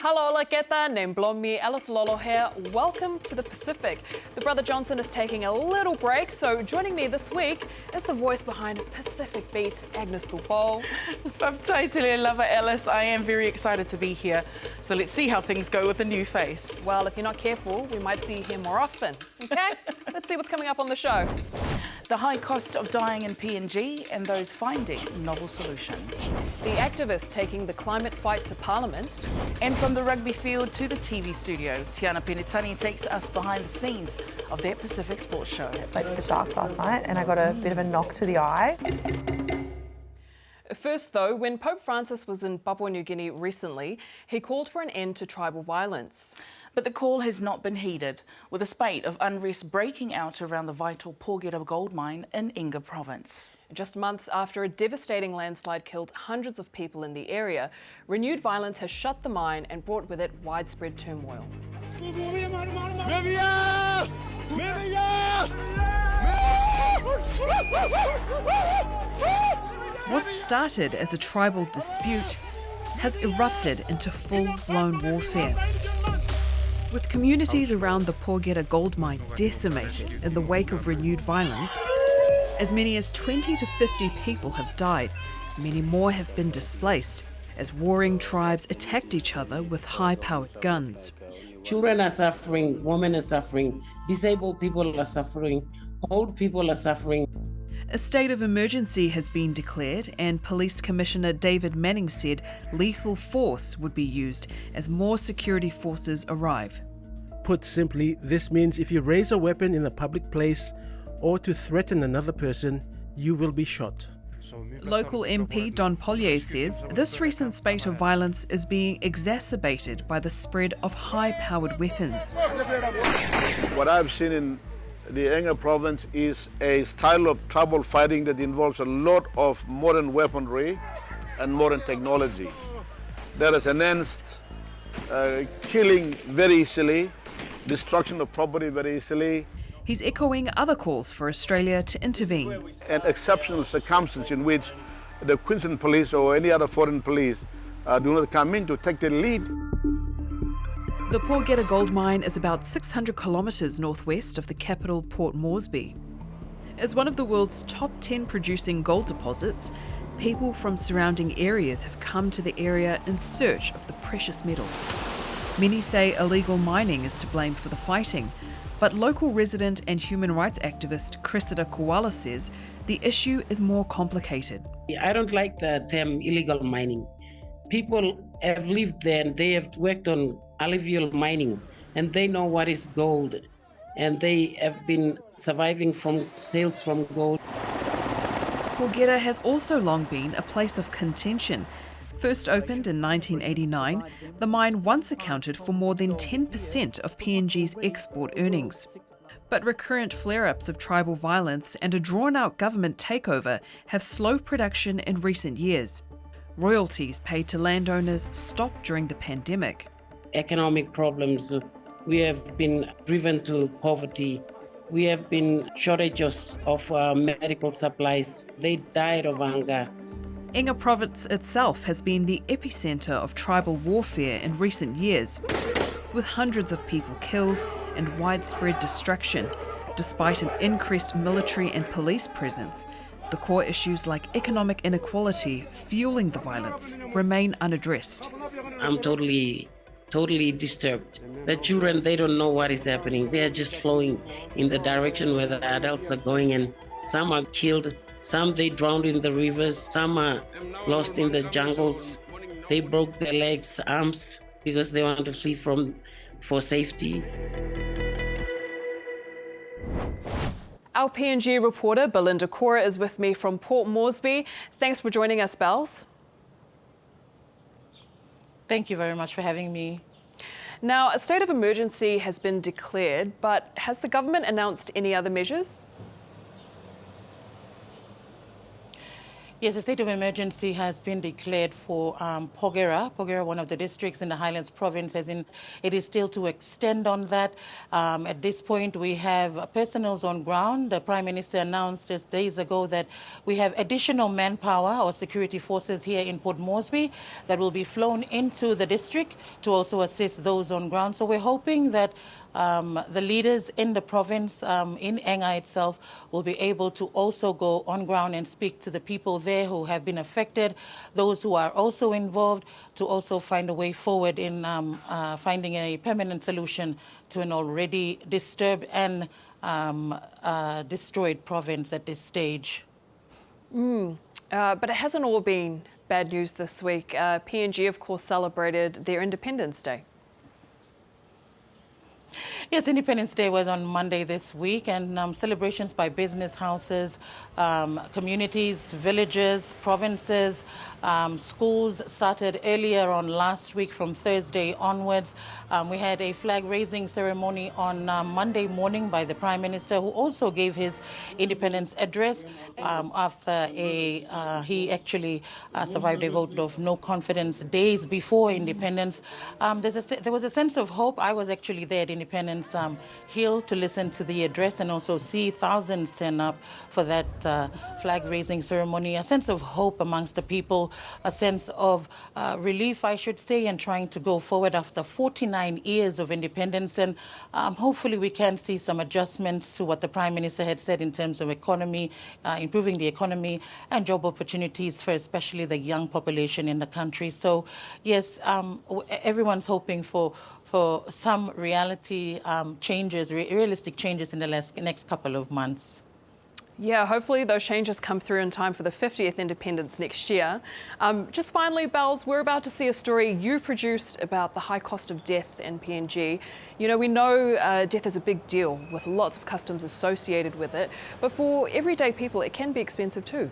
Halola keta, Nemblomi, Alice Lolo here. Welcome to the Pacific. The Brother Johnson is taking a little break, so joining me this week is the voice behind Pacific Beat, Agnes Tupo. Whaptaitele lover Alice, I am very excited to be here. So let's see how things go with a new face. Well, if you're not careful, we might see you here more often. Okay, let's see what's coming up on the show. The high cost of dying in PNG and those finding novel solutions. The activists taking the climate fight to Parliament. And from the rugby field to the TV studio, Tiana Penitani takes us behind the scenes of their Pacific Sports Show. I played for the Sharks last night and I got a bit of a knock to the eye. First though, when Pope Francis was in Papua New Guinea recently, he called for an end to tribal violence. But the call has not been heeded, with a spate of unrest breaking out around the vital Porgera gold mine in Inga province. Just months after a devastating landslide killed hundreds of people in the area, renewed violence has shut the mine and brought with it widespread turmoil. What started as a tribal dispute has erupted into full-blown warfare. With communities around the Porgera gold mine decimated in the wake of renewed violence, as many as 20 to 50 people have died. Many more have been displaced as warring tribes attacked each other with high-powered guns. Children are suffering, women are suffering, disabled people are suffering, old people are suffering. A state of emergency has been declared, and Police Commissioner David Manning said lethal force would be used as more security forces arrive. Put simply, this means if you raise a weapon in a public place or to threaten another person, you will be shot. Local MP Don Pollier says this recent spate of violence is being exacerbated by the spread of high-powered weapons. What I've seen in the Inga province is a style of tribal fighting that involves a lot of modern weaponry and modern technology. That has enhanced killing very easily, destruction of property very easily. He's echoing other calls for Australia to intervene. And exceptional circumstances in which the Queensland police or any other foreign police do not come in to take the lead. The Porgera gold mine is about 600 kilometres northwest of the capital Port Moresby. As one of the world's top 10 producing gold deposits, people from surrounding areas have come to the area in search of the precious metal. Many say illegal mining is to blame for the fighting, but local resident and human rights activist Cressida Koala says the issue is more complicated. I don't like the term illegal mining. People have lived there and they have worked on alluvial mining and they know what is gold, and they have been surviving from sales from gold. Porgera has also long been a place of contention. First opened in 1989, the mine once accounted for more than 10% of PNG's export earnings. But recurrent flare-ups of tribal violence and a drawn-out government takeover have slowed production in recent years. Royalties paid to landowners stopped during the pandemic. Economic problems, we have been driven to poverty. We have been shortages of medical supplies. They died of hunger. Inga province itself has been the epicentre of tribal warfare in recent years, with hundreds of people killed and widespread destruction. Despite an increased military and police presence, the core issues like economic inequality fueling the violence remain unaddressed. I'm totally disturbed. The children, they don't know what is happening. They are just flowing in the direction where the adults are going, and some are killed, some they drowned in the rivers, some are lost in the jungles. They broke their legs, arms, because they want to flee for safety. Our PNG reporter Belinda Cora is with me from Port Moresby. Thanks for joining us, Bells. Thank you very much for having me. Now, a state of emergency has been declared, but has the government announced any other measures? Yes, a state of emergency has been declared for Porgera. Porgera, one of the districts in the Highlands province, as in it is still to extend on that. At this point, we have personnel on ground. The Prime Minister announced just days ago that we have additional manpower or security forces here in Port Moresby that will be flown into the district to also assist those on ground. So we're hoping that the leaders in the province, in Enga itself, will be able to also go on ground and speak to the people there who have been affected, those who are also involved, to also find a way forward in finding a permanent solution to an already disturbed and destroyed province at this stage. But it hasn't all been bad news this week. PNG, of course, celebrated their Independence Day. Yes, Independence Day was on Monday this week, and celebrations by business houses, communities, villages, provinces, schools started earlier on last week from Thursday onwards. We had a flag-raising ceremony on Monday morning by the Prime Minister, who also gave his independence address after he actually survived a vote of no confidence days before independence. There was a sense of hope. I was actually there at Independence Hill to listen to the address and also see thousands turn up for that flag-raising ceremony. A sense of hope amongst the people, a sense of relief, I should say, and trying to go forward after 49 years of independence. And hopefully we can see some adjustments to what the Prime Minister had said in terms of economy, improving the economy and job opportunities for especially the young population in the country. So yes, everyone's hoping for some reality changes, realistic changes in the next couple of months. Yeah, hopefully those changes come through in time for the 50th independence next year. Just finally, Bells, we're about to see a story you produced about the high cost of death in PNG. You know, we know death is a big deal with lots of customs associated with it, but for everyday people, it can be expensive too.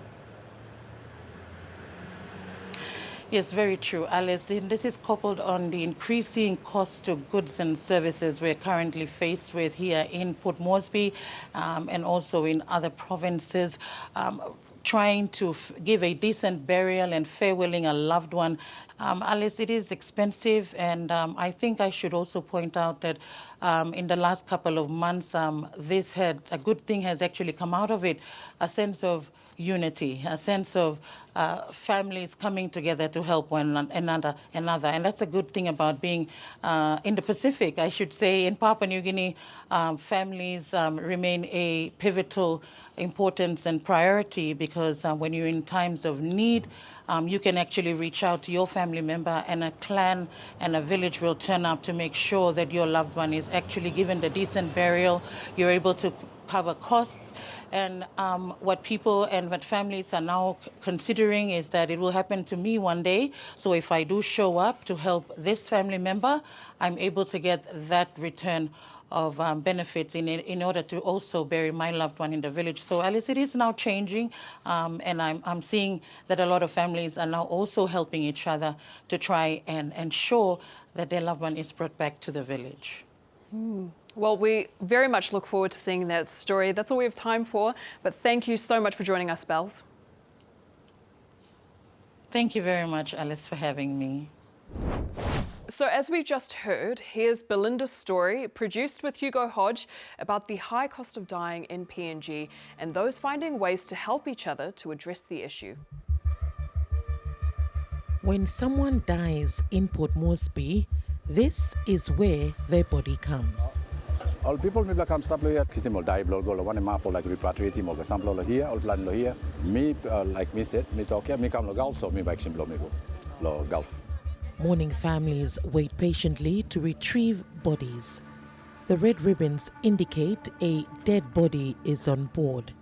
Yes, very true, Alice. This is coupled on the increasing cost of goods and services we're currently faced with here in Port Moresby and also in other provinces. Trying to give a decent burial and farewelling a loved one. Alice, it is expensive, and I think I should also point out that in the last couple of months, a good thing has actually come out of it, a sense of unity, a sense of families coming together to help one another. And that's a good thing about being in the Pacific, I should say. In Papua New Guinea, families remain a pivotal importance and priority because when you're in times of need, you can actually reach out to your family member, and a clan and a village will turn up to make sure that your loved one is actually given the decent burial. You're able to cover costs. And what people and what families are now considering is that it will happen to me one day. So if I do show up to help this family member, I'm able to get that return of benefits in order to also bury my loved one in the village. So Alice, it is now changing, and I'm seeing that a lot of families are now also helping each other to try and ensure that their loved one is brought back to the village. Well, we very much look forward to seeing that story. That's all we have time for, but thank you so much for joining us, Bells. Thank you very much, Alice, for having me. So as we just heard, here's Belinda's story, produced with Hugo Hodge, about the high cost of dying in PNG and those finding ways to help each other to address the issue. When someone dies in Port Moresby, this is where their body comes. All people may come stop here. Kisim die blow go one map like repatriate him or some here or plan here. Me like me said me talk here me come Gulf so me back sim blow me go Gulf. Mourning families wait patiently to retrieve bodies. The red ribbons indicate a dead body is on board.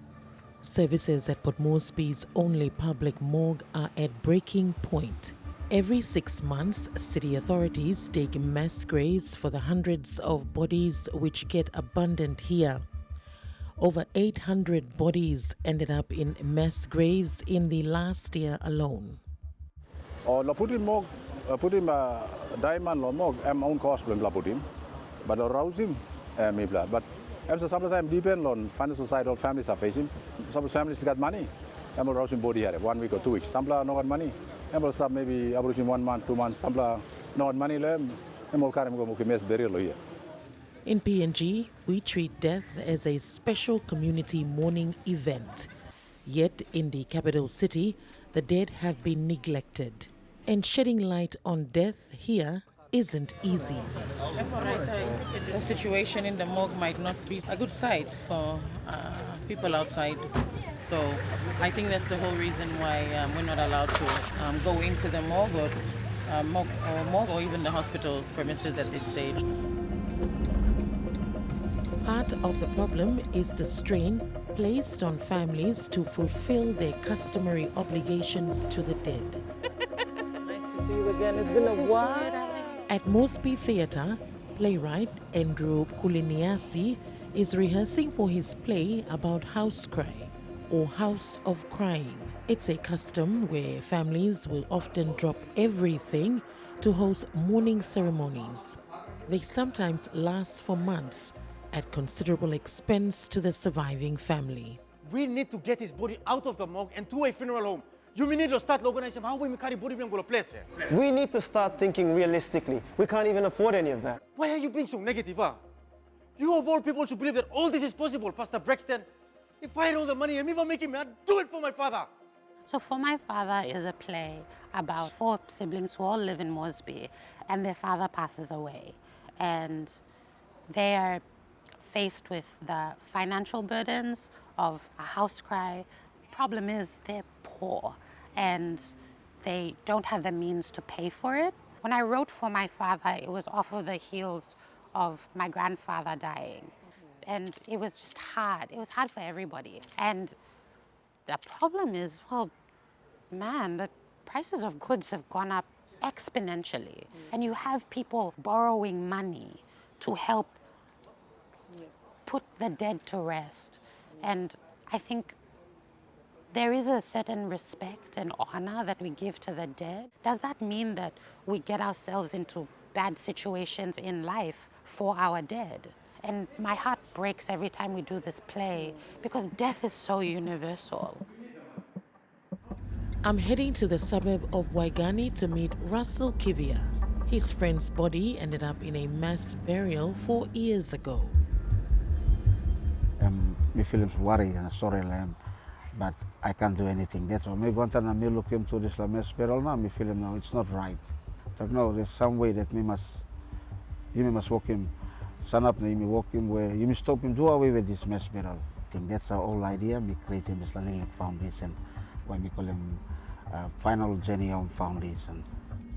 Services at Port Moresby's only public morgue are at breaking point. Every 6 months, city authorities take mass graves for the hundreds of bodies which get abundant here. Over 800 bodies ended up in mass graves in the last year alone. Lo put him diamond lo morgue am own cost blem la put him, but rouse him me bla. But sometimes depend on financial side all families are facing. Some families got money, I'm rousing body here 1 week or 2 weeks. Sampla no money. I'm start maybe averaging 1 month, 2 months. Sampla no money. I'm all carrying go mes burial here. In PNG, we treat death as a special community mourning event. Yet in the capital city, the dead have been neglected. And shedding light on death here isn't easy. The situation in the morgue might not be a good sight for people outside. So I think that's the whole reason why we're not allowed to go into the morgue or even the hospital premises at this stage. Part of the problem is the strain placed on families to fulfill their customary obligations to the dead. Nice to see you again. It's been a while. At Moresby Theatre, playwright Andrew Kuliniasi is rehearsing for his play about house cry, or house of crying. It's a custom where families will often drop everything to host mourning ceremonies. They sometimes last for months at considerable expense to the surviving family. We need to get his body out of the morgue and to a funeral home. You need to start organizing how we carry body from place. We need to start thinking realistically. We can't even afford any of that. Why are you being so negative? You of all people should believe that all this is possible, Pastor Braxton. If I had all the money and even making me, I'd do it for my father. So For My Father is a play about 4 siblings who all live in Moresby, and their father passes away. And they are faced with the financial burdens of a house cry. Problem is they're poor and they don't have the means to pay for it. When I wrote For My Father, it was off of the heels of my grandfather dying. And it was just hard. It was hard for everybody. And the problem is, well, man, the prices of goods have gone up exponentially. And you have people borrowing money to help put the dead to rest. And I think there is a certain respect and honor that we give to the dead. Does that mean that we get ourselves into bad situations in life for our dead? And my heart breaks every time we do this play because death is so universal. I'm heading to the suburb of Waigani to meet Russell Kivia. His friend's body ended up in a mass burial 4 years ago. Me feelings worry and sorry, but I can't do anything. That's why me want to me look into this mass burial now. Me feel now it's not right. So no, there's some way that you must walk him. Son up, me walk him where you must stop him. Do away with this mass burial. I think that's our whole idea. Me create him this Link Foundation, why we call him Final Journey on Foundation.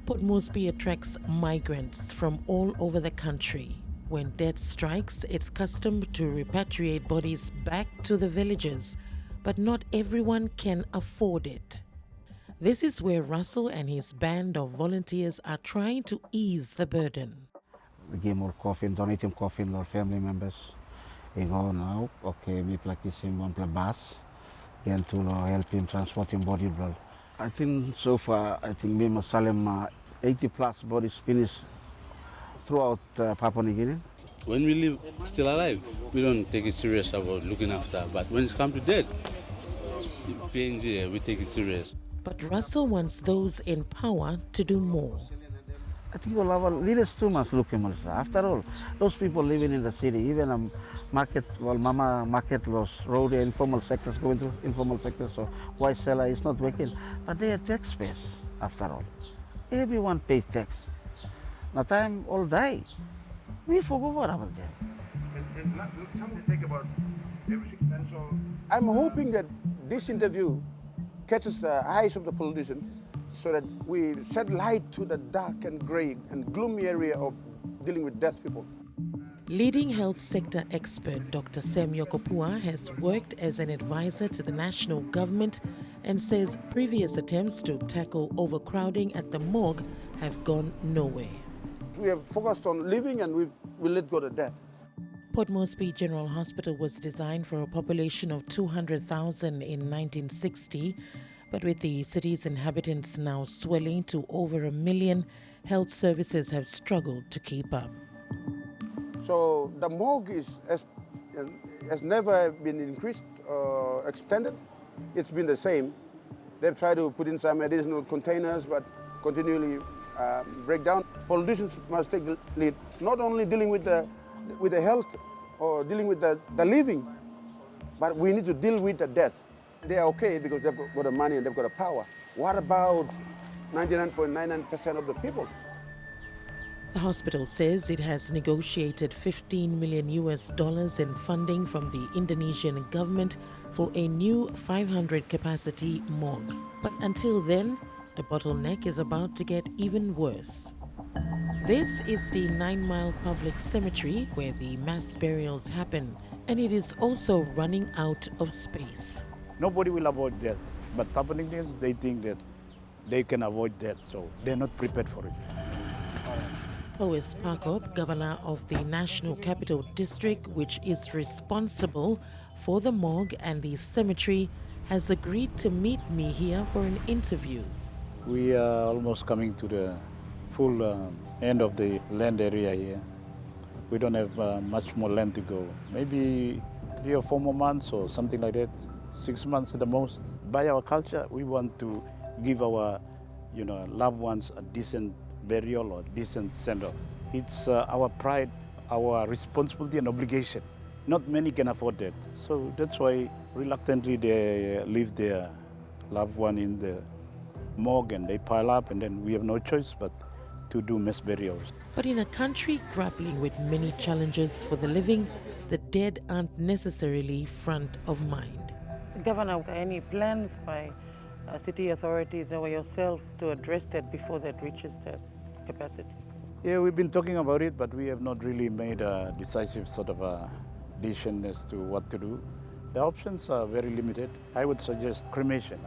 Port Moresby attracts migrants from all over the country. When death strikes, it's custom to repatriate bodies back to the villages, but not everyone can afford it. This is where Russell and his band of volunteers are trying to ease the burden. We give more coffin, donate him coffin to our family members. You go now, okay, me practice him on the bus, and to help him transport him body blood. I think so far, I think me must sell him 80 plus bodies finished throughout Papua New Guinea. When we live still alive, we don't take it serious about looking after. But when it comes to death, PNG, we take it serious. But Russell wants those in power to do more. I think all our leaders too must look him also. After all, those people living in the city, even a market, well, mama market loss, road, informal sectors, going through informal sectors, so white seller is not working. But they are taxpayers, after all. Everyone pays tax. Now time all die. We forgot about that. And something to think about every 6 months or... I'm hoping that this interview catches the eyes of the politicians so that we shed light to the dark and grey and gloomy area of dealing with deaf people. Leading health sector expert Dr. Sam Yokopua has worked as an advisor to the national government and says previous attempts to tackle overcrowding at the morgue have gone nowhere. We have focused on living and we let go to death. Port Moresby General Hospital was designed for a population of 200,000 in 1960, but with the city's inhabitants now swelling to over 1 million, health services have struggled to keep up. So the morgue has never been increased or extended. it's been the same. They've tried to put in some additional containers, but continually break down. Politicians must take the lead, not only dealing with the health or dealing with the living, but we need to deal with the death. They are okay because they've got the money and they've got the power. What about 99.99% of the people? The hospital says it has negotiated $15 million in funding from the Indonesian government for a new 500-capacity morgue. But until then, the bottleneck is about to get even worse. This is the 9 Mile Public Cemetery where the mass burials happen, and it is also running out of space. Nobody will avoid death, but happening is they think that they can avoid death, so they're not prepared for it. Lois Pakop, governor of the National Capital District, which is responsible for the morgue and the cemetery, has agreed to meet me here for an interview. We are almost coming to the full end of the land area here. We don't have much more land to go. Maybe 3 or 4 more months or something like that, 6 months at the most. By our culture, we want to give our loved ones a decent burial or decent send-off. It's our pride, our responsibility and obligation. Not many can afford that. So that's why reluctantly they leave their loved one in the morgue and they pile up, and then we have no choice but to do mass burials. But in a country grappling with many challenges for the living, the dead aren't necessarily front of mind. Governor, any plans by city authorities or yourself to address that before that reaches that capacity? Yeah, we've been talking about it, but we have not really made a decisive sort of a decision as to what to do. The options are very limited. I would suggest cremation,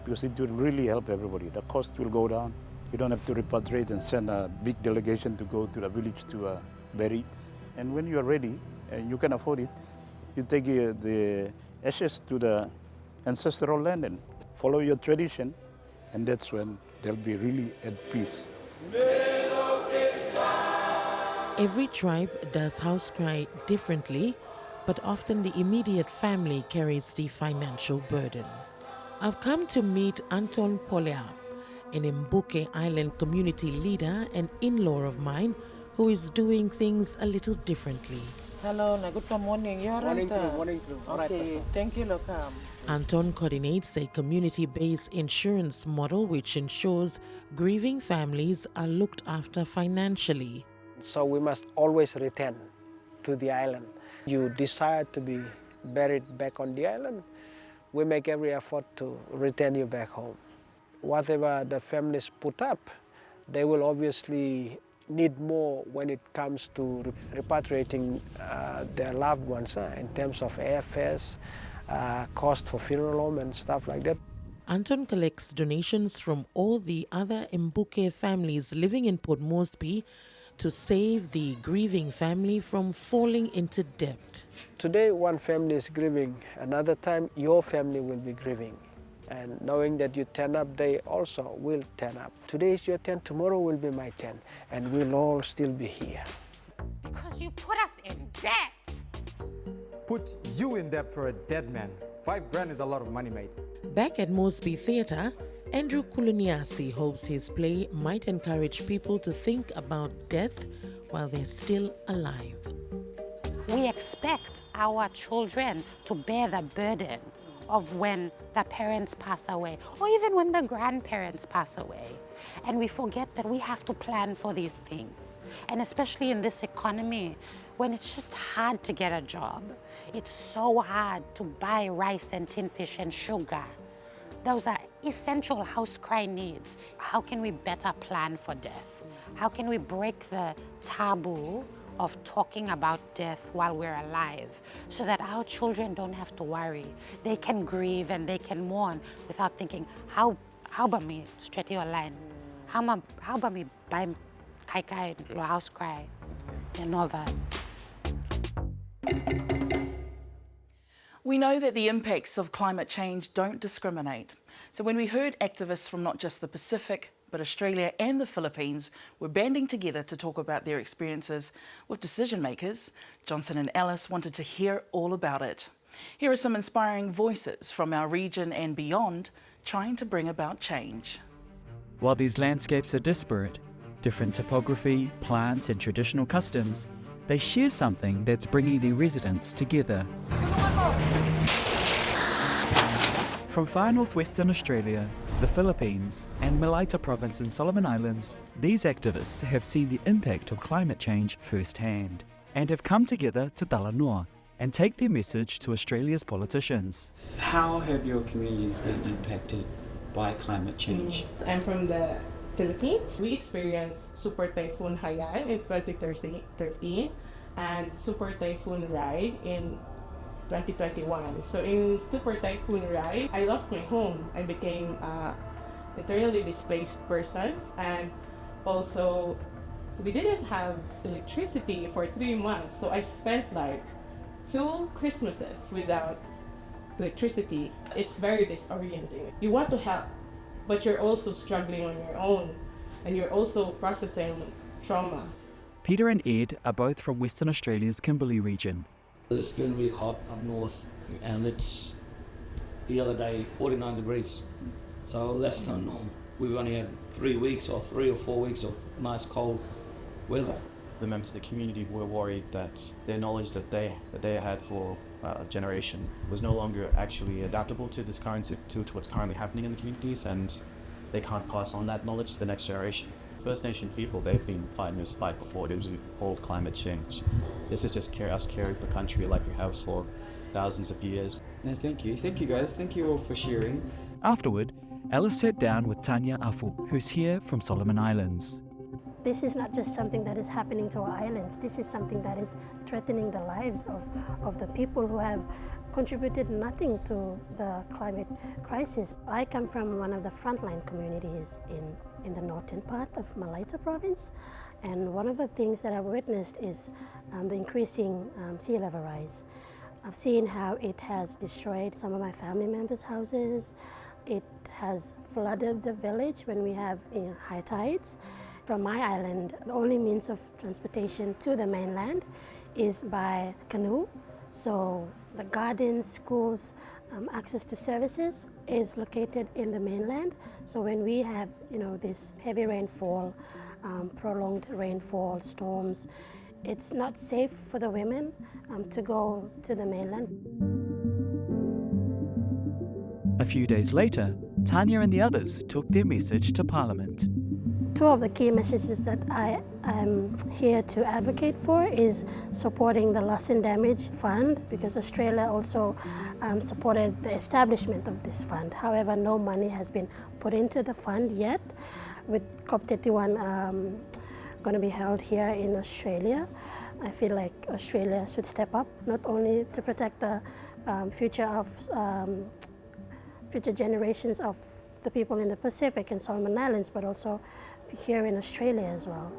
because it will really help everybody. The cost will go down. You don't have to repatriate and send a big delegation to go to the village to bury. And when you are ready and you can afford it, you take the ashes to the ancestral land and follow your tradition, and that's when they'll be really at peace. Every tribe does house cry differently, but often the immediate family carries the financial burden. I've come to meet Anton Porgera, an Mbuke Island community leader and in-law of mine who is doing things a little differently. Hello, good morning. You're right. Morning. Okay, thank you, Lokam. Anton coordinates a community-based insurance model which ensures grieving families are looked after financially. So we must always return to the island. You decide to be buried back on the island, we make every effort to return you back home. Whatever the families put up, they will obviously need more when it comes to repatriating their loved ones in terms of airfares, cost for funeral home and stuff like that. Anton collects donations from all the other Mbuke families living in Port Moresby to save the grieving family from falling into debt. Today one family is grieving, another time your family will be grieving. And knowing that you turn up, they also will turn up. Today is your turn, tomorrow will be my turn, and we'll all still be here. Because you put us in debt. Put you in debt for a dead man. $5,000 is a lot of money, mate. Back at Moresby Theatre, Andrew Kuluniasi hopes his play might encourage people to think about death while they're still alive. We expect our children to bear the burden of when the parents pass away, or even when the grandparents pass away. And we forget that we have to plan for these things. And especially in this economy, when it's just hard to get a job. It's so hard to buy rice and tin fish and sugar. Those are essential house cry needs. How can we better plan for death? How can we break the taboo of talking about death while we're alive so that our children don't have to worry? They can grieve and they can mourn without thinking, how about me straight your line? How about me buy kai kai, house cry, and all that? We know that the impacts of climate change don't discriminate. So when we heard activists from not just the Pacific, but Australia and the Philippines were banding together to talk about their experiences with decision makers, Johnson and Ellis wanted to hear all about it. Here are some inspiring voices from our region and beyond trying to bring about change. While these landscapes are disparate, different topography, plants and traditional customs, they share something that's bringing their residents together. From far northwestern Australia, the Philippines and Malaita province in Solomon Islands, these activists have seen the impact of climate change firsthand and have come together to Talanoa and take their message to Australia's politicians. How have your communities been impacted by climate change? I'm from the Philippines. We experienced Super Typhoon Haiyan in 2013 and Super Typhoon Rai in 2021. So in Super Typhoon Rai, I lost my home. I became an internally displaced person, and also we didn't have electricity for 3 months. So I spent like 2 Christmases without electricity. It's very disorienting. You want to help, but you're also struggling on your own, and you're also processing trauma. Peter and Ed are both from Western Australia's Kimberley region. It's been really hot up north, and it's the other day 49 degrees, so that's not normal. We've only had 3 weeks or 3 or 4 weeks of nice cold weather. The members of the community were worried that their knowledge that they had for a generation was no longer actually adaptable to this to what's currently happening in the communities, and they can't pass on that knowledge to the next generation. First Nation people, they've been fighting this fight before. It was called climate change. This is just us caring for the country like we have for thousands of years. No, thank you guys, thank you all for sharing. Afterward, Alice sat down with Tanya Afu, who's here from Solomon Islands. This is not just something that is happening to our islands. This is something that is threatening the lives of the people who have contributed nothing to the climate crisis. I come from one of the frontline communities in the northern part of Malaita province, and one of the things that I've witnessed is the increasing sea level rise. I've seen how it has destroyed some of my family members' houses. It has flooded the village when we have high tides. From my island, the only means of transportation to the mainland is by canoe. So the gardens, schools, access to services is located in the mainland. So when we have, this heavy rainfall, prolonged rainfall, storms, it's not safe for the women to go to the mainland. A few days later, Tanya and the others took their message to Parliament. 2 of the key messages that I am here to advocate for is supporting the Loss and Damage Fund, because Australia also supported the establishment of this fund. However, no money has been put into the fund yet. With COP31 going to be held here in Australia, I feel like Australia should step up, not only to protect the future generations of the people in the Pacific and Solomon Islands, but also here in Australia as well.